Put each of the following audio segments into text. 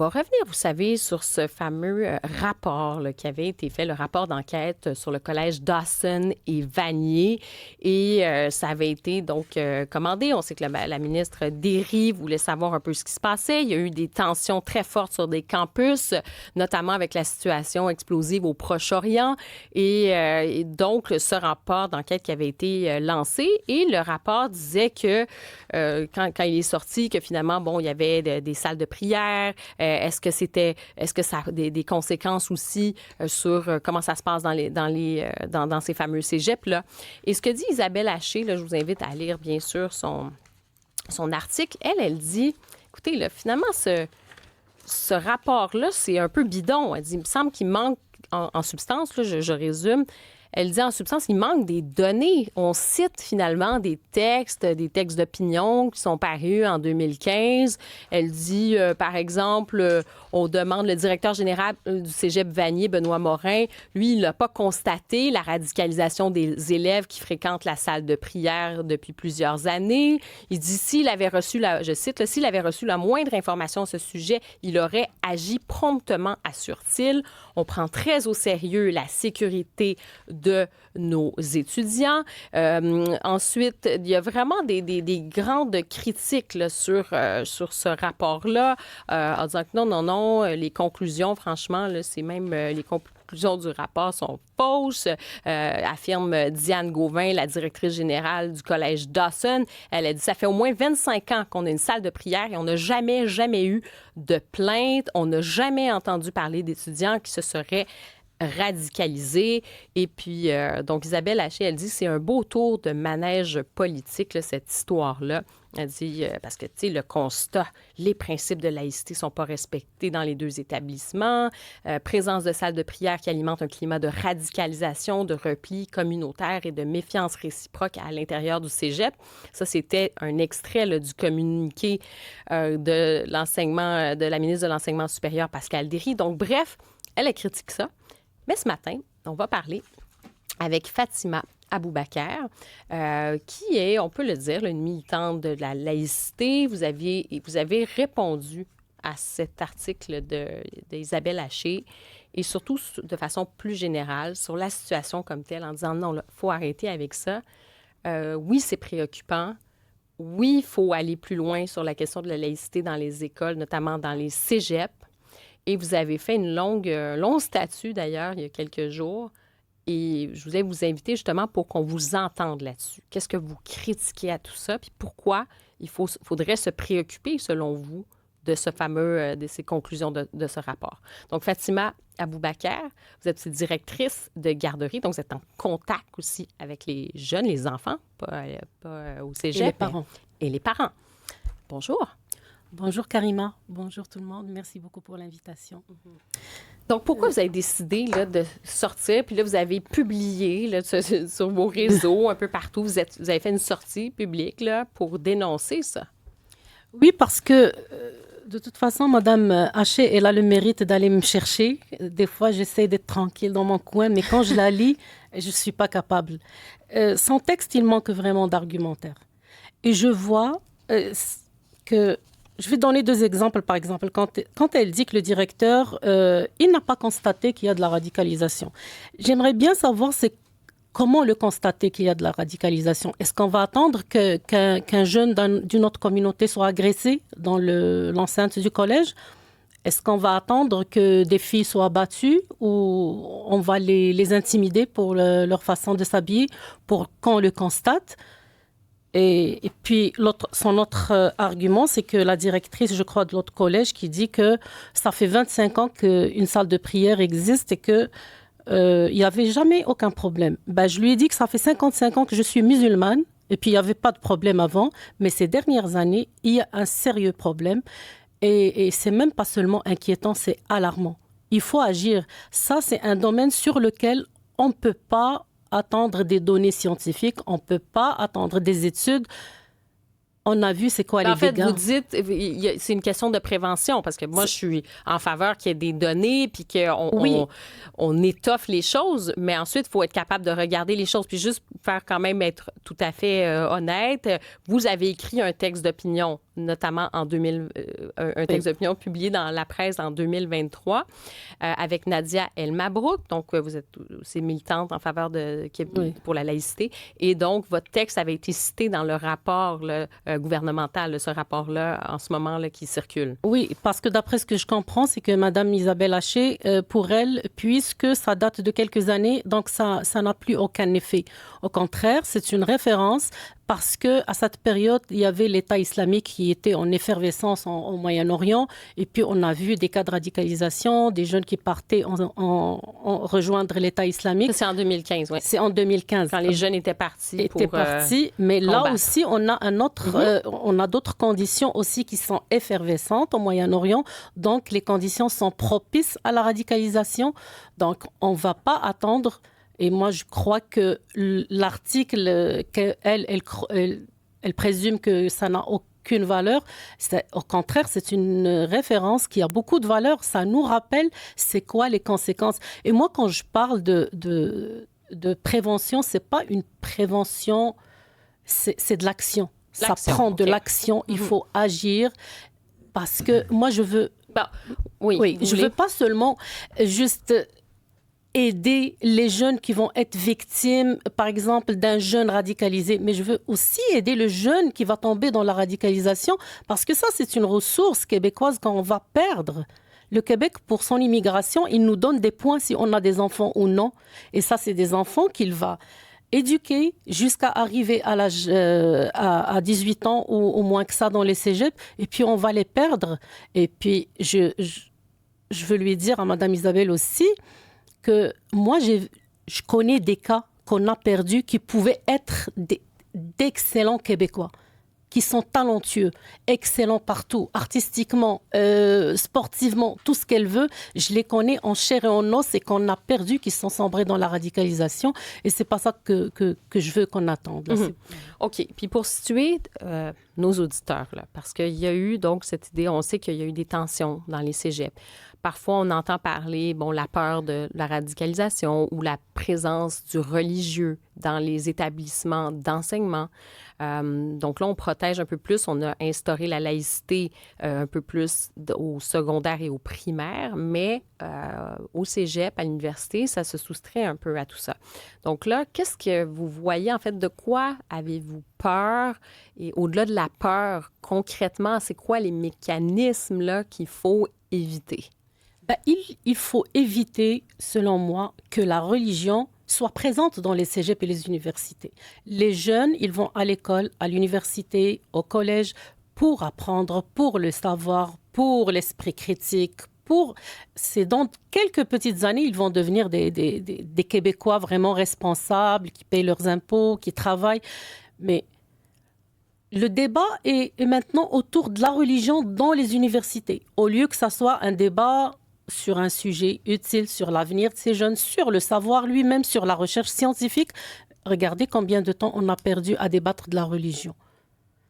On va revenir, vous savez, sur ce fameux rapport là, qui avait été fait, le rapport d'enquête sur le collège Dawson et Vanier. Et ça avait été donc commandé. On sait que la ministre Derry voulait savoir un peu ce qui se passait. Il y a eu des tensions très fortes sur des campus, notamment avec la situation explosive au Proche-Orient. Et donc, ce rapport d'enquête qui avait été lancé. Et le rapport disait que quand il est sorti, que finalement, bon, il y avait des salles de prière. Est-ce que ça a des conséquences aussi sur comment ça se passe dans ces fameux cégeps-là? Et ce que dit Isabelle Haché, là, je vous invite à lire, bien sûr, son article. Elle dit, écoutez, là, finalement, ce rapport-là, c'est un peu bidon. Elle dit, il me semble qu'il manque, en substance, là, je résume, elle dit en substance, il manque des données. On cite finalement des textes d'opinion qui sont parus en 2015. Elle dit, par exemple, on demande le directeur général du Cégep Vanier, Benoît Morin. Lui, il n'a pas constaté la radicalisation des élèves qui fréquentent la salle de prière depuis plusieurs années. Il dit, s'il avait reçu, je cite, s'il avait reçu la moindre information à ce sujet, il aurait agi promptement, assure-t-il. On prend très au sérieux la sécurité de nos étudiants. Ensuite, il y a vraiment des grandes critiques là, sur ce rapport-là, en disant que non, les conclusions, franchement, là, c'est même les conclusions du rapport sont fausses, affirme Diane Gauvin, la directrice générale du collège Dawson. Elle a dit, ça fait au moins 25 ans qu'on a une salle de prière et on n'a jamais eu de plainte. On n'a jamais entendu parler d'étudiants qui se seraient radicalisés. Et puis, donc, Isabelle Haché, elle dit, c'est un beau tour de manège politique, là, cette histoire-là. Elle dit, parce que, tu sais, le constat, les principes de laïcité ne sont pas respectés dans les deux établissements, présence de salles de prière qui alimentent un climat de radicalisation, de repli communautaire et de méfiance réciproque à l'intérieur du cégep. Ça, c'était un extrait là, du communiqué de l'enseignement, de la ministre de l'Enseignement supérieur, Pascale Derry. Donc, bref, elle critique ça. Mais ce matin, on va parler avec Fatima Aboubaker, qui est, on peut le dire, une militante de la laïcité. Vous avez répondu à cet article d'Isabelle Haché et surtout de façon plus générale sur la situation comme telle en disant non, il faut arrêter avec ça. Oui, c'est préoccupant. Oui, il faut aller plus loin sur la question de la laïcité dans les écoles, notamment dans les cégeps. Et vous avez fait une longue statue, d'ailleurs, il y a quelques jours. Et je voulais vous inviter justement pour qu'on vous entende là-dessus. Qu'est-ce que vous critiquez à tout ça? Puis pourquoi faudrait se préoccuper, selon vous, de ces conclusions de ce rapport? Donc, Fatima Aboubaker, vous êtes directrice de garderie, donc vous êtes en contact aussi avec les jeunes, les enfants, pas au cégep. Et les parents. Et les parents. Bonjour. Bonjour Karima, bonjour tout le monde, merci beaucoup pour l'invitation. Donc, pourquoi vous avez décidé là, de sortir, puis là, vous avez publié là, sur vos réseaux, un peu partout, vous avez fait une sortie publique là, pour dénoncer ça? Oui, parce que de toute façon, Madame Haché, elle a le mérite d'aller me chercher. Des fois, j'essaie d'être tranquille dans mon coin, mais quand je la lis, je ne suis pas capable. Son texte, il manque vraiment d'argumentaire. Et je vois que... Je vais donner deux exemples, par exemple. Quand elle dit que le directeur, il n'a pas constaté qu'il y a de la radicalisation. J'aimerais bien savoir comment le constater qu'il y a de la radicalisation. Est-ce qu'on va attendre qu'un jeune d'une autre communauté soit agressé dans l'enceinte du collège? Est-ce qu'on va attendre que des filles soient battues ou on va les intimider pour leur façon de s'habiller pour qu'on le constate? Et puis, son autre argument, c'est que la directrice, je crois, de l'autre collège qui dit que ça fait 25 ans qu'une salle de prière existe et qu'il n'y avait jamais aucun problème. Je lui ai dit que ça fait 55 ans que je suis musulmane et puis il n'y avait pas de problème avant, mais ces dernières années, il y a un sérieux problème et c'est même pas seulement inquiétant, c'est alarmant. Il faut agir. Ça, c'est un domaine sur lequel on ne peut pas attendre des données scientifiques, on ne peut pas attendre des études. On a vu c'est quoi les dégâts. En fait, vous dites, c'est une question de prévention, parce que moi, je suis en faveur qu'il y ait des données, puis qu'on étoffe les choses, mais ensuite, il faut être capable de regarder les choses. Puis juste faire quand même être tout à fait honnête, vous avez écrit un texte d'opinion, notamment un texte d'opinion publié dans la presse en 2023, avec Nadia El Mabrouk. Donc, vous êtes aussi militante en faveur pour la laïcité. Et donc, votre texte avait été cité dans le rapport gouvernemental, ce rapport-là, en ce moment, là, qui circule. Oui, parce que d'après ce que je comprends, c'est que Mme Isabelle Haché, pour elle, puisque ça date de quelques années, donc ça n'a plus aucun effet. Au contraire, c'est une référence parce qu'à cette période, il y avait l'État islamique qui était en effervescence au Moyen-Orient. Et puis, on a vu des cas de radicalisation, des jeunes qui partaient rejoindre l'État islamique. Ça, c'est en 2015, oui. C'est en 2015. Quand les jeunes étaient partis pour mais combattre. Là aussi, on a on a d'autres conditions aussi qui sont effervescentes au Moyen-Orient. Donc, les conditions sont propices à la radicalisation. Donc, on ne va pas attendre. Et moi, je crois que l'article, elle présume que ça n'a aucune valeur. Au contraire, c'est une référence qui a beaucoup de valeur. Ça nous rappelle c'est quoi les conséquences. Et moi, quand je parle de prévention, c'est pas une prévention, c'est de l'action. Ça prend de l'action. Il faut agir parce que moi, je veux... je veux pas seulement juste... aider les jeunes qui vont être victimes, par exemple, d'un jeune radicalisé. Mais je veux aussi aider le jeune qui va tomber dans la radicalisation parce que ça, c'est une ressource québécoise qu'on va perdre. Le Québec, pour son immigration, il nous donne des points si on a des enfants ou non. Et ça, c'est des enfants qu'il va éduquer jusqu'à arriver à l'âge à 18 ans ou au moins que ça dans les cégeps. Et puis, on va les perdre. Et puis, je veux lui dire à Mme Isabelle aussi que moi, je connais des cas qu'on a perdus qui pouvaient être d'excellents Québécois, qui sont talentueux, excellents partout, artistiquement, sportivement, tout ce qu'elle veut. Je les connais en chair et en os et qu'on a perdus, qui sont sombrés dans la radicalisation. Et c'est pas ça que je veux qu'on attende. Là. OK. Puis pour situer nos auditeurs, là, parce qu'il y a eu donc cette idée, on sait qu'il y a eu des tensions dans les cégeps. Parfois, on entend parler, la peur de la radicalisation ou la présence du religieux dans les établissements d'enseignement. Donc là, on protège un peu plus. On a instauré la laïcité un peu plus au secondaire et au primaire, mais au cégep, à l'université, ça se soustrait un peu à tout ça. Donc là, qu'est-ce que vous voyez, en fait, de quoi avez-vous peur? Et au-delà de la peur, concrètement, c'est quoi les mécanismes là, qu'il faut éviter? Il faut éviter, selon moi, que la religion soit présente dans les cégeps et les universités. Les jeunes, ils vont à l'école, à l'université, au collège, pour apprendre, pour le savoir, pour l'esprit critique. C'est dans quelques petites années, ils vont devenir des Québécois vraiment responsables, qui payent leurs impôts, qui travaillent. Mais le débat est maintenant autour de la religion dans les universités, au lieu que ça soit un débat sur un sujet utile, sur l'avenir de ces jeunes, sur le savoir lui-même, sur la recherche scientifique. Regardez combien de temps on a perdu à débattre de la religion.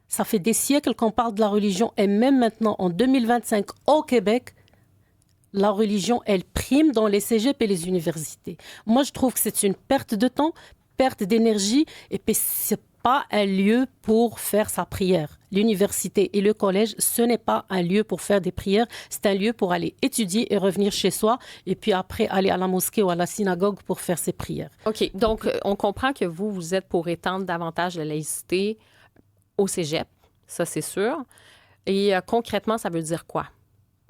Ça fait des siècles qu'on parle de la religion et même maintenant, en 2025, au Québec, la religion, elle prime dans les cégeps et les universités. Moi, je trouve que c'est une perte de temps, perte d'énergie et puis c'est pas un lieu pour faire sa prière. L'université et le collège, ce n'est pas un lieu pour faire des prières, c'est un lieu pour aller étudier et revenir chez soi et puis après aller à la mosquée ou à la synagogue pour faire ses prières. OK. Donc, on comprend que vous êtes pour étendre davantage la laïcité au cégep, ça c'est sûr. Et concrètement, ça veut dire quoi?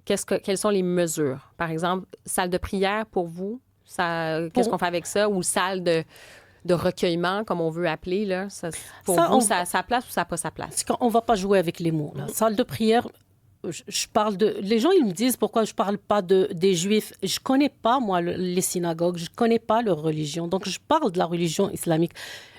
Quelles sont les mesures? Par exemple, salle de prière pour vous, qu'est-ce qu'on fait avec ça? Ou salle de recueillement, comme on veut appeler, là. Ça a sa place ou ça n'a pas sa place? On ne va pas jouer avec les mots. Là. Salle de prière, je parle de... Les gens, ils me disent pourquoi je ne parle pas des Juifs. Je ne connais pas, moi, les synagogues. Je ne connais pas leur religion. Donc, je parle de la religion islamique.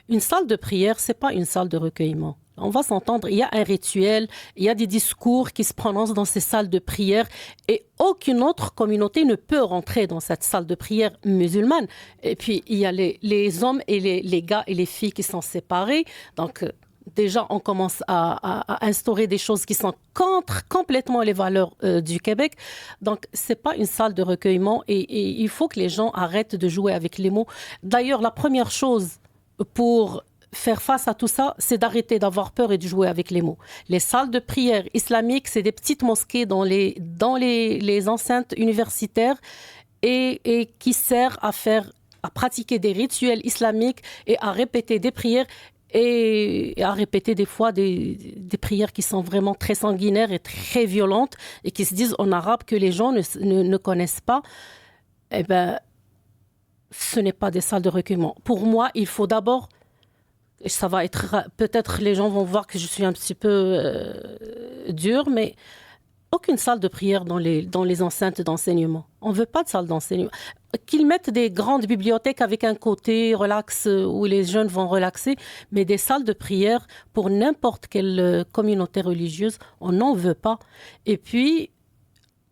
Une salle de prière, ce n'est pas une salle de recueillement. On va s'entendre, il y a un rituel, il y a des discours qui se prononcent dans ces salles de prière et aucune autre communauté ne peut rentrer dans cette salle de prière musulmane. Et puis, il y a les hommes et les gars et les filles qui sont séparés. Donc, Déjà, on commence à instaurer des choses qui sont contre complètement les valeurs du Québec. Donc, ce n'est pas une salle de recueillement et il faut que les gens arrêtent de jouer avec les mots. D'ailleurs, la première chose pour faire face à tout ça, c'est d'arrêter d'avoir peur et de jouer avec les mots. Les salles de prière islamiques, c'est des petites mosquées dans les enceintes universitaires et qui servent à pratiquer des rituels islamiques et à répéter des prières et à répéter des fois des prières qui sont vraiment très sanguinaires et très violentes et qui se disent en arabe que les gens ne connaissent pas. Eh bien, ce n'est pas des salles de recueillement. Pour moi, il faut d'abord, ça va être, peut-être les gens vont voir que je suis un petit peu dure, mais aucune salle de prière dans les enceintes d'enseignement. On ne veut pas de salle d'enseignement. Qu'ils mettent des grandes bibliothèques avec un côté relax où les jeunes vont relaxer, mais des salles de prière pour n'importe quelle communauté religieuse, on n'en veut pas. Et puis,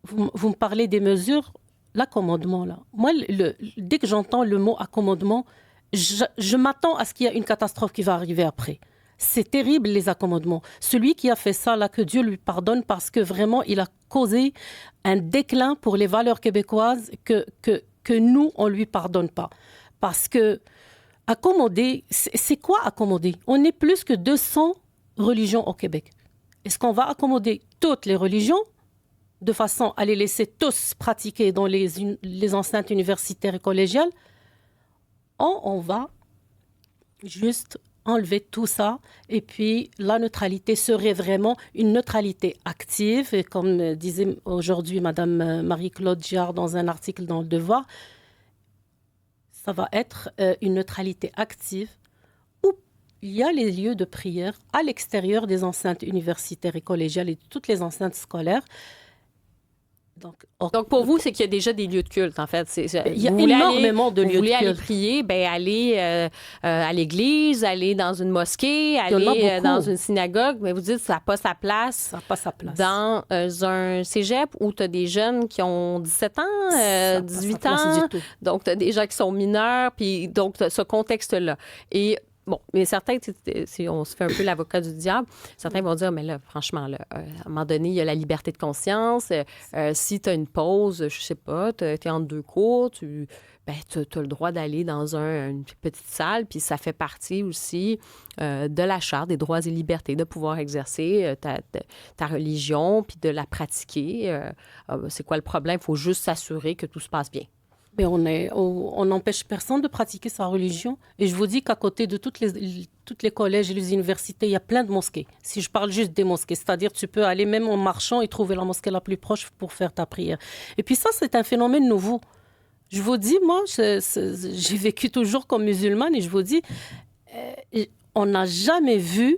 vous me parlez des mesures, l'accommodement là. Moi, dès que j'entends le mot accommodement, je m'attends à ce qu'il y ait une catastrophe qui va arriver après. C'est terrible, les accommodements. Celui qui a fait ça, là, que Dieu lui pardonne parce que vraiment, il a causé un déclin pour les valeurs québécoises que nous, on ne lui pardonne pas. Parce que accommoder, c'est quoi accommoder? On est plus que 200 religions au Québec. Est-ce qu'on va accommoder toutes les religions de façon à les laisser tous pratiquer dans les enceintes universitaires et collégiales? On va juste enlever tout ça et puis la neutralité serait vraiment une neutralité active et comme disait aujourd'hui Madame Marie-Claude Giard dans un article dans Le Devoir, ça va être une neutralité active où il y a les lieux de prière à l'extérieur des enceintes universitaires et collégiales et toutes les enceintes scolaires. Donc, pour vous, c'est qu'il y a déjà des lieux de culte, en fait. Il y a énormément de lieux de culte. Vous voulez aller prier, aller à l'église, aller dans une mosquée, aller dans une synagogue, mais vous dites que ça n'a pas sa place. Ça n'a pas sa place. Dans un cégep où tu as des jeunes qui ont 17 ans, 18 ans. Donc, tu as des gens qui sont mineurs, puis donc, tu as ce contexte-là. Et bon, mais certains, si on se fait un peu l'avocat du diable, certains vont dire, mais là, franchement, là, à un moment donné, il y a la liberté de conscience. Si tu as une pause, je sais pas, tu es entre deux cours, tu as le droit d'aller dans une petite salle, puis ça fait partie aussi de la Charte des droits et libertés, de pouvoir exercer ta religion, puis de la pratiquer. C'est quoi le problème? Il faut juste s'assurer que tout se passe bien. Mais on n'empêche personne de pratiquer sa religion. Et je vous dis qu'à côté de toutes les collèges et les universités, il y a plein de mosquées. Si je parle juste des mosquées, c'est-à-dire tu peux aller même en marchant et trouver la mosquée la plus proche pour faire ta prière. Et puis ça, c'est un phénomène nouveau. Je vous dis, moi, j'ai vécu toujours comme musulmane et je vous dis, on n'a jamais vu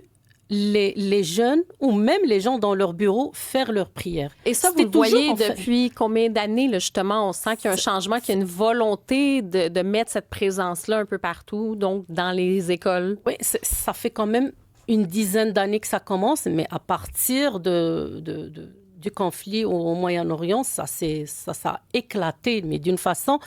les jeunes ou même les gens dans leur bureau faire leur prière. Et ça, vous le voyez depuis combien d'années, là, justement? On sent qu'il y a un changement, qu'il y a une volonté de mettre cette présence-là un peu partout, donc dans les écoles. Oui, ça fait quand même une dizaine d'années que ça commence, mais à partir du conflit au Moyen-Orient, ça a éclaté, mais d'une façon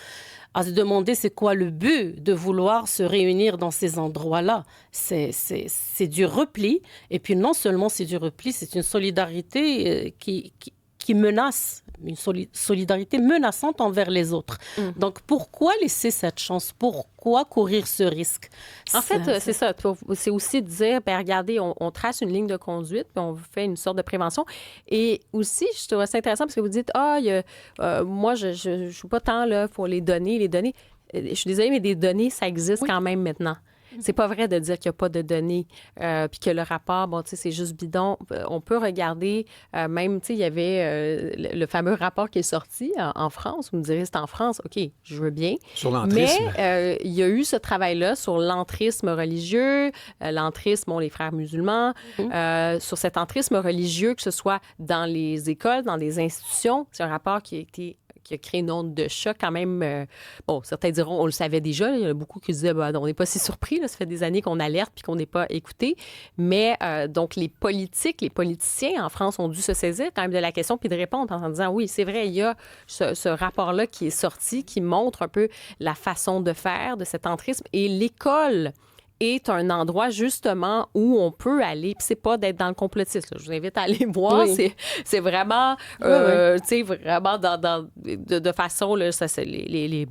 à se demander c'est quoi le but de vouloir se réunir dans ces endroits-là. C'est du repli, et puis non seulement c'est du repli, c'est une solidarité qui menace, une solidarité menaçante envers les autres. Donc, pourquoi laisser cette chance? Pourquoi courir ce risque? En fait, c'est ça. C'est aussi de dire, bien, regardez, on trace une ligne de conduite, puis on fait une sorte de prévention. Et aussi, je trouve ça intéressant parce que vous dites, moi, je ne suis pas tant là pour les données. Je suis désolée, mais des données, ça existe quand même maintenant. C'est pas vrai de dire qu'il n'y a pas de données, puis que le rapport, bon, tu sais, c'est juste bidon. On peut regarder, même, tu sais, il y avait le fameux rapport qui est sorti en France. Vous me direz, c'est en France. OK, je veux bien. Sur l'entrisme. Mais il y a eu ce travail-là sur l'entrisme religieux, l'entrisme, les frères musulmans, sur cet entrisme religieux, que ce soit dans les écoles, dans des institutions. C'est un rapport qui a créé une onde de choc quand même. Certains diront, on le savait déjà. Il y en a beaucoup qui disaient, on n'est pas si surpris. Là, ça fait des années qu'on alerte puis qu'on n'est pas écouté. Mais donc, les politiciens en France ont dû se saisir quand même de la question puis de répondre en disant, oui, c'est vrai, il y a ce rapport-là qui est sorti, qui montre un peu la façon de faire de cet entrisme. Et l'école est un endroit justement où on peut aller. Puis c'est pas d'être dans le complotisme. Là. Je vous invite à aller voir. Oui. C'est vraiment, Oui, oui. tu sais, vraiment de façon, là, ça, c'est les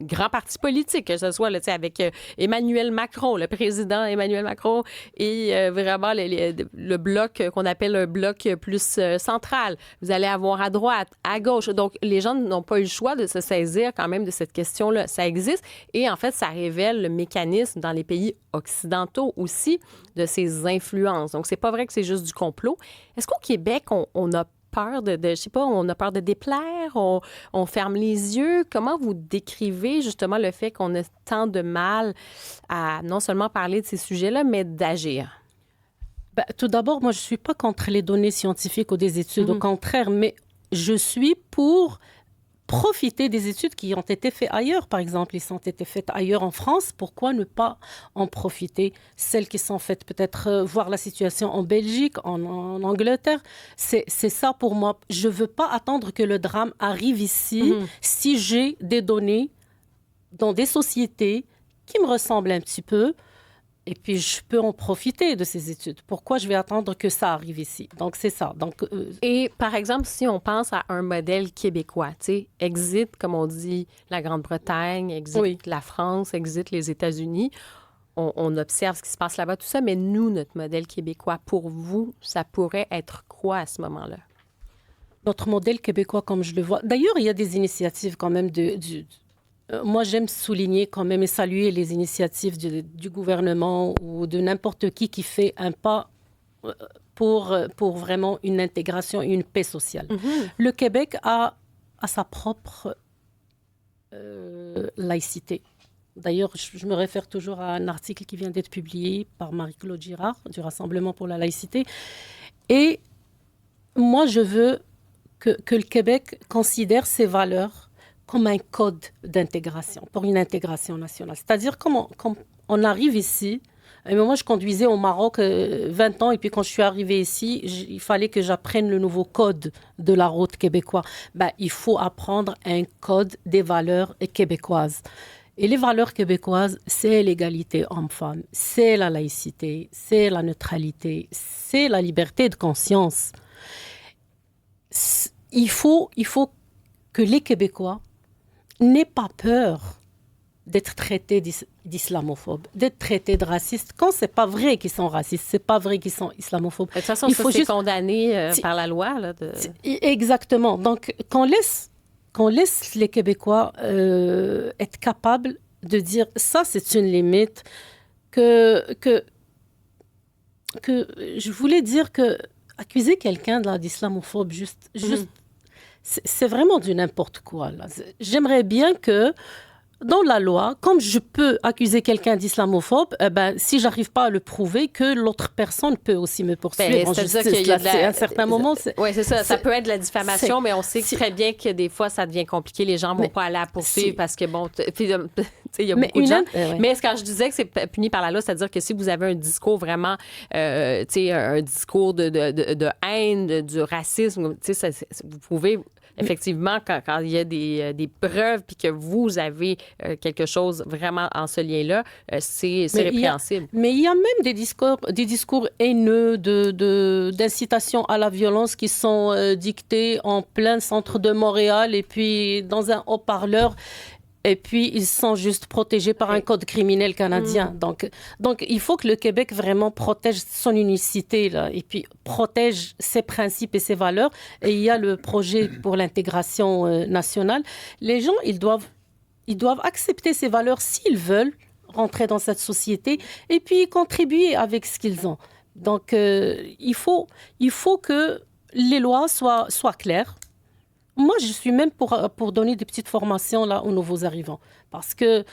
grands partis politiques, que ce soit là, avec Emmanuel Macron, le président Emmanuel Macron, et vraiment le bloc qu'on appelle un bloc plus central. Vous allez avoir à droite, à gauche. Donc, les gens n'ont pas eu le choix de se saisir quand même de cette question-là. Ça existe. Et en fait, ça révèle le mécanisme dans les pays occidentaux aussi de ces influences. Donc, c'est pas vrai que c'est juste du complot. Est-ce qu'au Québec, on a peur je sais pas, on a peur de déplaire, on ferme les yeux. Comment vous décrivez justement le fait qu'on a tant de mal à non seulement parler de ces sujets-là, mais d'agir? Ben, tout d'abord, moi, je ne suis pas contre les données scientifiques ou des études, au contraire, mais je suis pour profiter des études qui ont été faites ailleurs, par exemple. Ils ont été faites ailleurs en France. Pourquoi ne pas en profiter? Celles qui sont faites, peut-être voir la situation en Belgique, en Angleterre. C'est ça pour moi. Je ne veux pas attendre que le drame arrive ici si j'ai des données dans des sociétés qui me ressemblent un petit peu. Et puis, je peux en profiter de ces études. Pourquoi je vais attendre que ça arrive ici? Donc, c'est ça. Donc, Et par exemple, si on pense à un modèle québécois, tu sais, exit, comme on dit, la Grande-Bretagne, exit la France, exit les États-Unis, on observe ce qui se passe là-bas, tout ça, mais nous, notre modèle québécois, pour vous, ça pourrait être quoi à ce moment-là? notre modèle québécois, comme je le vois... D'ailleurs, il y a des initiatives quand même moi, j'aime souligner quand même et saluer les initiatives du gouvernement ou de n'importe qui fait un pas pour vraiment une intégration et une paix sociale. Le Québec a sa propre laïcité. D'ailleurs, je me réfère toujours à un article qui vient d'être publié par Marie-Claude Girard du Rassemblement pour la laïcité. Et moi, je veux que le Québec considère ses valeurs comme un code d'intégration, pour une intégration nationale. C'est-à-dire, quand on arrive ici, et moi, je conduisais au Maroc 20 ans, et puis quand je suis arrivée ici, il fallait que j'apprenne le nouveau code de la route québécois. Ben, il faut apprendre un code des valeurs québécoises. Et les valeurs québécoises, c'est l'égalité homme-femme, c'est la laïcité, c'est la neutralité, c'est la liberté de conscience. Il faut que les Québécois n'aient pas peur d'être traités d'islamophobes, d'être traités de racistes, quand c'est pas vrai qu'ils sont racistes, c'est pas vrai qu'ils sont islamophobes. De toute façon, ça, c'est condamné par la loi. Là, Exactement. Donc, qu'on laisse les Québécois être capables de dire ça, c'est une limite, que je voulais dire que accuser quelqu'un d'islamophobe, juste c'est vraiment du n'importe quoi. Là. J'aimerais bien que, dans la loi, comme je peux accuser quelqu'un d'islamophobe, si je n'arrive pas à le prouver, que l'autre personne peut aussi me poursuivre en justice. À un certain moment... Oui, c'est ça. Ça peut être de la diffamation, mais on sait très bien que des fois, ça devient compliqué. Les gens ne vont pas aller à poursuivre parce que, bon, il y a beaucoup de gens. Mais quand je disais que c'est puni par la loi, c'est-à-dire que si vous avez un discours vraiment, un discours de haine, du racisme, vous pouvez... Effectivement, quand il y a des preuves puis que vous avez quelque chose vraiment en ce lien-là, c'est répréhensible. Mais il y a même des discours haineux d'incitation à la violence qui sont dictés en plein centre de Montréal et puis dans un haut-parleur. Et puis, ils sont juste protégés par un code criminel canadien. Donc, il faut que le Québec vraiment protège son unicité, là, et puis protège ses principes et ses valeurs. Et il y a le projet pour l'intégration nationale. Les gens, ils doivent accepter ces valeurs s'ils veulent rentrer dans cette société et puis contribuer avec ce qu'ils ont. Donc, il faut que les lois soient claires. Moi, je suis même pour donner des petites formations là, aux nouveaux arrivants. Parce que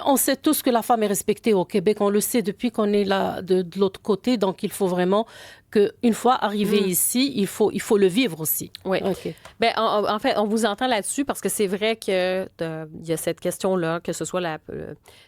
on sait tous que la femme est respectée au Québec. On le sait depuis qu'on est là de l'autre côté. Donc, il faut vraiment qu'une fois arrivé ici, il faut le vivre aussi. Oui. Okay. Bien, en fait, on vous entend là-dessus parce que c'est vrai qu'il y a cette question-là, que ce soit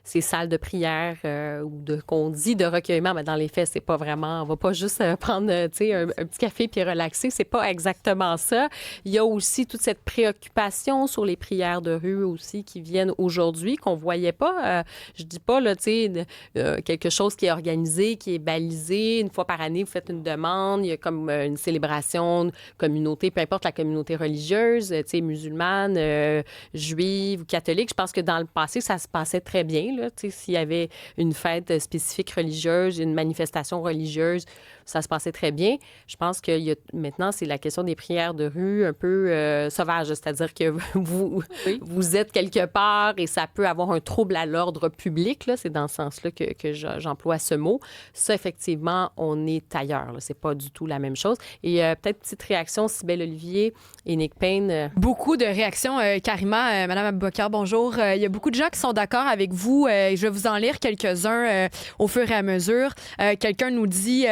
ces salles de prière ou qu'on dit de recueillement, mais dans les faits, c'est pas vraiment... On va pas juste prendre un petit café puis relaxer. C'est pas exactement ça. Il y a aussi toute cette préoccupation sur les prières de rue aussi qui viennent aujourd'hui, qu'on voyait pas. Je dis pas, là, quelque chose qui est organisé, qui est balisé. Une fois par année, vous faites une demande. Il y a comme une célébration de communauté, peu importe la communauté religieuse, musulmane, juive ou catholique. Je pense que dans le passé, ça se passait très bien. Là, s'il y avait une fête spécifique religieuse, une manifestation religieuse, ça se passait très bien. Je pense que maintenant, c'est la question des prières de rue un peu sauvage, c'est-à-dire que vous êtes quelque part et ça peut avoir un trouble à l'ordre public. Là. C'est dans ce sens-là que j'emploie ce mot. Ça, effectivement, on est ailleurs. Là. C'est pas du tout la même chose. Et peut-être petite réaction, Cybèle Olivier et Nick Payne. Beaucoup de réactions, Karima. Madame Aboubakar, bonjour. Il y a beaucoup de gens qui sont d'accord avec vous. Je vais vous en lire quelques-uns au fur et à mesure. Quelqu'un nous dit...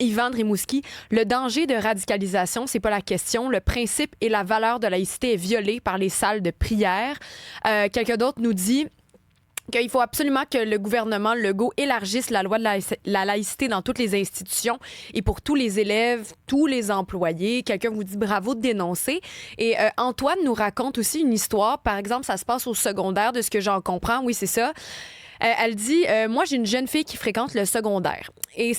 Yvan Rimouski, le danger de radicalisation, c'est pas la question. Le principe et la valeur de laïcité est violé par les salles de prière. Quelqu'un d'autre nous dit qu'il faut absolument que le gouvernement Legault élargisse la loi de la laïcité dans toutes les institutions et pour tous les élèves, tous les employés. Quelqu'un vous dit bravo de dénoncer. Et Antoine nous raconte aussi une histoire. Par exemple, ça se passe au secondaire, de ce que j'en comprends. Oui, c'est ça. Elle dit moi, j'ai une jeune fille qui fréquente le secondaire. Et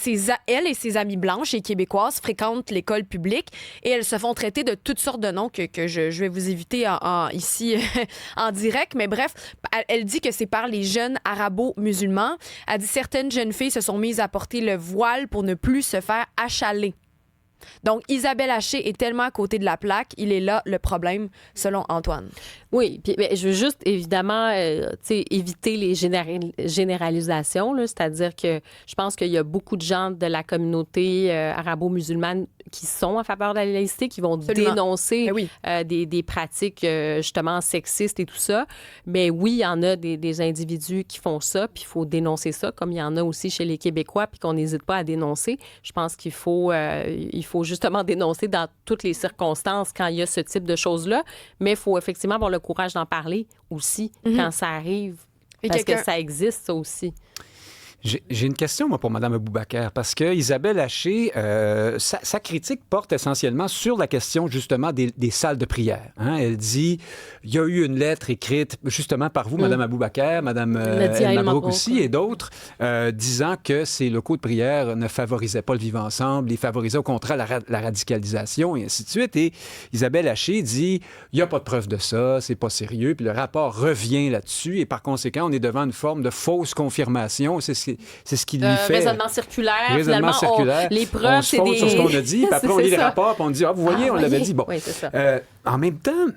elle et ses amies blanches et québécoises fréquentent l'école publique et elles se font traiter de toutes sortes de noms que je vais vous éviter ici en direct. Mais bref, elle dit que c'est par les jeunes arabo-musulmans. Elle dit certaines jeunes filles se sont mises à porter le voile pour ne plus se faire achaler. Donc, Isabelle Haché est tellement à côté de la plaque, il est là le problème, selon Antoine. Oui, puis je veux juste, évidemment, éviter les généralisations, là, c'est-à-dire que je pense qu'il y a beaucoup de gens de la communauté arabo-musulmane qui sont en faveur de la laïcité, qui vont dénoncer des pratiques, justement, sexistes et tout ça. Mais oui, il y en a des individus qui font ça, puis il faut dénoncer ça, comme il y en a aussi chez les Québécois, puis qu'on n'hésite pas à dénoncer. Je pense qu'il faut justement dénoncer dans toutes les circonstances quand il y a ce type de choses-là, mais il faut effectivement avoir le courage d'en parler aussi quand ça arrive, parce que ça existe, ça aussi. J'ai une question, moi, pour Mme Aboubakar, parce que Isabelle Haché, sa critique porte essentiellement sur la question, justement, des salles de prière. Hein? Elle dit, il y a eu une lettre écrite, justement, par vous, Mme Aboubakar, Mme El Mabrouk aussi, et d'autres, disant que ces locaux de prière ne favorisaient pas le vivre ensemble, ils favorisaient au contraire la radicalisation, et ainsi de suite. Et Isabelle Haché dit, il n'y a pas de preuve de ça, c'est pas sérieux, puis le rapport revient là-dessus, et par conséquent, on est devant une forme de fausse confirmation. C'est ce qui lui fait... Raisonnement circulaire. Finalement, les preuves, c'est des... sur ce qu'on a dit, puis après, on lit les rapports, puis on dit, vous voyez, on l'avait dit. Bon. Oui, c'est ça. En même temps,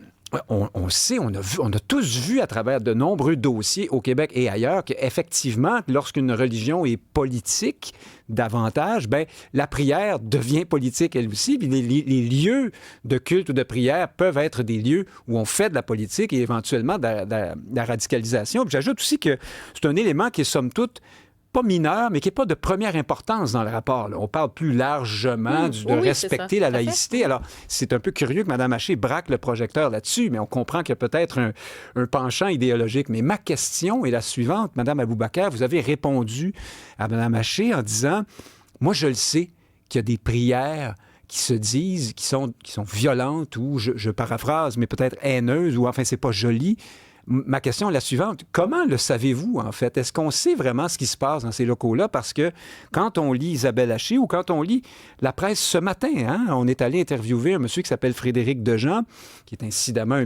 on sait, on a tous vu à travers de nombreux dossiers au Québec et ailleurs qu'effectivement, lorsqu'une religion est politique davantage, bien, la prière devient politique elle aussi. Puis les lieux de culte ou de prière peuvent être des lieux où on fait de la politique et éventuellement de la radicalisation. Puis j'ajoute aussi que c'est un élément qui est, somme toute, pas mineur, mais qui n'est pas de première importance dans le rapport. Là. On parle plus largement de respecter la laïcité. Alors, c'est un peu curieux que Mme Haché braque le projecteur là-dessus, mais on comprend qu'il y a peut-être un penchant idéologique. Mais ma question est la suivante. Mme Aboubakar, vous avez répondu à Mme Haché en disant, moi, je le sais qu'il y a des prières qui se disent, qui sont violentes ou, je paraphrase, mais peut-être haineuses ou, enfin, c'est pas joli. Ma question est la suivante. Comment le savez-vous, en fait? Est-ce qu'on sait vraiment ce qui se passe dans ces locaux-là? Parce que quand on lit Isabelle Haché ou quand on lit la presse ce matin, on est allé interviewer un monsieur qui s'appelle Frédéric Dejean, qui est incidemment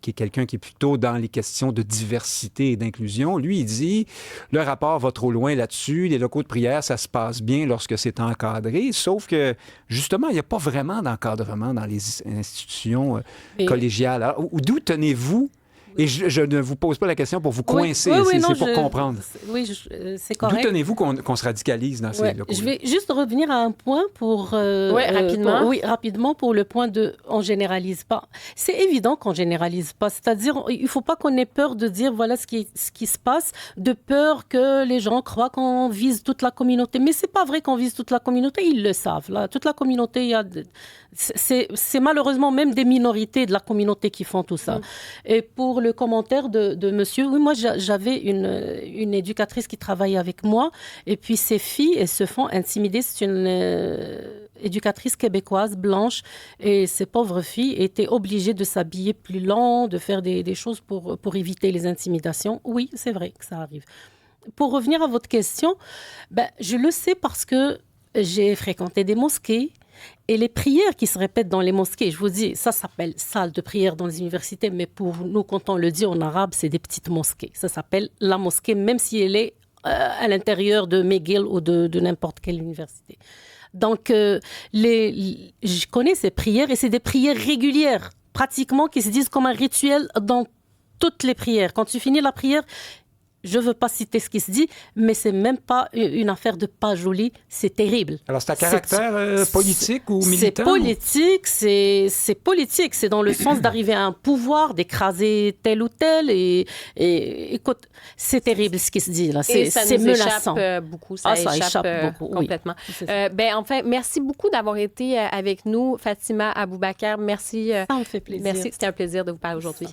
qui est quelqu'un qui est plutôt dans les questions de diversité et d'inclusion. Lui, il dit, le rapport va trop loin là-dessus, les locaux de prière, ça se passe bien lorsque c'est encadré, sauf que, justement, il n'y a pas vraiment d'encadrement dans les institutions collégiales. Alors, d'où tenez-vous Et je ne vous pose pas la question pour vous coincer, c'est pour comprendre. C'est correct. D'où tenez-vous qu'on se radicalise dans ces locaux? Je vais juste revenir à un point pour... rapidement. Rapidement pour le point de « on généralise pas ». C'est évident qu'on généralise pas. C'est-à-dire, il faut pas qu'on ait peur de dire voilà ce qui se passe, de peur que les gens croient qu'on vise toute la communauté. Mais c'est pas vrai qu'on vise toute la communauté, ils le savent. Là, toute la communauté, c'est malheureusement même des minorités de la communauté qui font tout ça. Et pour le commentaire de monsieur, oui, moi j'avais une éducatrice qui travaillait avec moi, et puis ces filles, elles se font intimider. C'est une éducatrice québécoise, blanche, et ces pauvres filles étaient obligées de s'habiller plus lent, de faire des choses pour éviter les intimidations. Oui, c'est vrai que ça arrive. Pour revenir à votre question, je le sais parce que j'ai fréquenté des mosquées. Et les prières qui se répètent dans les mosquées, je vous dis, ça s'appelle salle de prière dans les universités, mais pour nous, quand on le dit en arabe, c'est des petites mosquées. Ça s'appelle la mosquée, même si elle est à l'intérieur de McGill ou de n'importe quelle université. Donc, je connais ces prières et c'est des prières régulières, pratiquement, qui se disent comme un rituel dans toutes les prières. Quand tu finis la prière, je ne veux pas citer ce qui se dit, mais c'est même pas une affaire de pas jolie, c'est terrible. Alors, c'est à caractère politique ou militant? C'est politique, c'est dans le sens d'arriver à un pouvoir, d'écraser tel ou tel, et écoute, c'est terrible ce qui se dit là, c'est menaçant. Échappe beaucoup, ça échappe beaucoup, complètement. Oui. Enfin, merci beaucoup d'avoir été avec nous, Fatima Aboubakar. Merci. Ça me fait plaisir. Merci, c'était un plaisir de vous parler aujourd'hui.